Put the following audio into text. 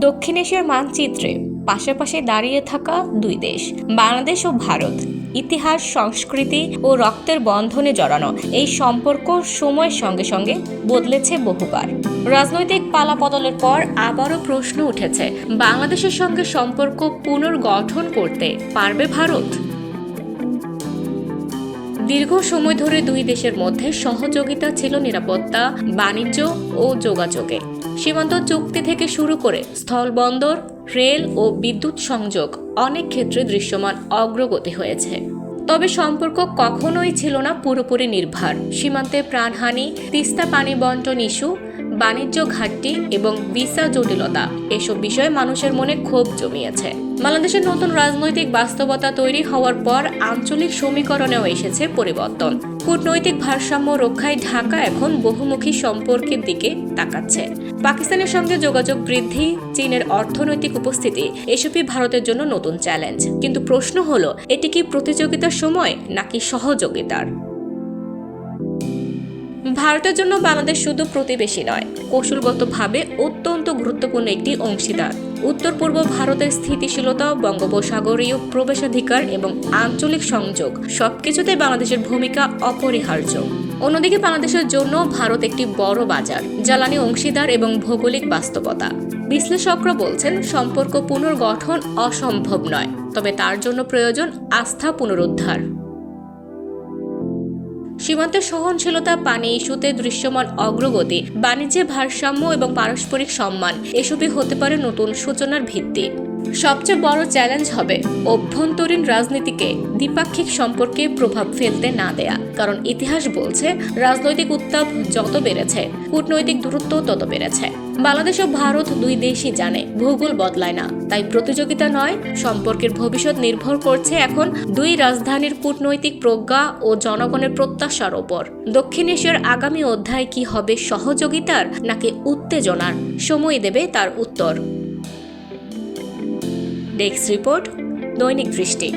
দক্ষিণ এশিয়ার মানচিত্রে পাশাপাশি দাঁড়িয়ে থাকা দুই দেশ, বাংলাদেশ ও ভারত। ইতিহাস, সংস্কৃতি ও রক্তের বন্ধনে জড়ানো এই সম্পর্ক সময়ের সঙ্গে সঙ্গে বদলেছে বহুবার। রাজনৈতিক পালাবদলের পর আবারও প্রশ্ন উঠেছে, বাংলাদেশের সঙ্গে সম্পর্ক পুনর্গঠন করতে পারবে ভারত? দীর্ঘ সময় ধরে দুই দেশের মধ্যে সহযোগিতা ছিল নিরাপত্তা, বাণিজ্য ও যোগাযোগে। সীমান্ত চুক্তি থেকে শুরু করে স্থলবন্দর, রেল ও বিদ্যুৎ সংযোগ অনেক ক্ষেত্রে দৃশ্যমান অগ্রগতি হয়েছে। তবে সম্পর্ক কখনোই ছিল না পুরোপুরি নির্ভর। সীমান্তে প্রাণহানি, তিস্তা পানি বন্টন ইস্যু, বাণিজ্য ঘাটতি এবং ভিসা জটিলতা এসব বিষয়ে মানুষের মনে ক্ষোভ জমিয়েছে। বাংলাদেশের নতুন রাজনৈতিক বাস্তবতা তৈরি হওয়ার পর আঞ্চলিক সমীকরণেও এসেছে পরিবর্তন। কূটনৈতিক ভারসাম্য রক্ষায় ঢাকা এখন বহুমুখী সম্পর্কের দিকে তাকাচ্ছে। পাকিস্তানের সঙ্গে যোগাযোগ বৃদ্ধি, চীনের অর্থনৈতিক উপস্থিতি এসবই ভারতের জন্য নতুন চ্যালেঞ্জ। কিন্তু প্রশ্ন হলো, এটি কি প্রতিযোগিতার সময় নাকি সহযোগিতার? ভারতের জন্য বাংলাদেশ শুধু প্রতিবেশী নয়, কৌশলগতভাবে অত্যন্ত গুরুত্বপূর্ণ একটি অংশীদার। উত্তর পূর্ব ভারতের স্থিতিশীলতা, বঙ্গোপসাগরীয় প্রবেশাধিকার এবং আঞ্চলিক সংযোগ সবকিছুতে বাংলাদেশের ভূমিকা অপরিহার্য। অন্যদিকে বাংলাদেশের জন্য ভারত একটি বড় বাজার, জ্বালানি অংশীদার এবং ভৌগোলিক বাস্তবতা। বিশ্লেষকরা বলছেন, সম্পর্ক পুনর্গঠন অসম্ভব নয়, তবে তার জন্য প্রয়োজন আস্থা পুনরুদ্ধার। সীমান্তের সহনশীলতা, পানি ইস্যুতে দৃশ্যমান অগ্রগতি, বাণিজ্যে ভারসাম্য এবং পারস্পরিক সম্মান এসবই হতে পারে নতুন সূচনার ভিত্তি। সবচেয়ে বড় চ্যালেঞ্জ হবে অভ্যন্তরীণ রাজনীতিকে দ্বিপাক্ষিক সম্পর্কে প্রভাব ফেলতে না দেয়া। কারণ ইতিহাস বলছে, রাজনৈতিক উত্তাপ যত বেড়েছে, কূটনৈতিক দূরত্ব তত বেড়েছে। বাংলাদেশ ও ভারত দুই দেশই জানে, ভূগোল বদলায় না, তাই প্রতিযোগিতা নয়, সম্পর্কের ভবিষ্যৎ নির্ভর করছে এখন দুই রাজধানীর কূটনৈতিক প্রজ্ঞা ও জনগণের প্রত্যাশার ওপর। দক্ষিণ এশিয়ার আগামী অধ্যায় কি হবে সহযোগিতার নাকি উত্তেজনার? সময় দেবে তার উত্তর। ডেস্ক রিপোর্ট, দৈনিক দৃষ্টি।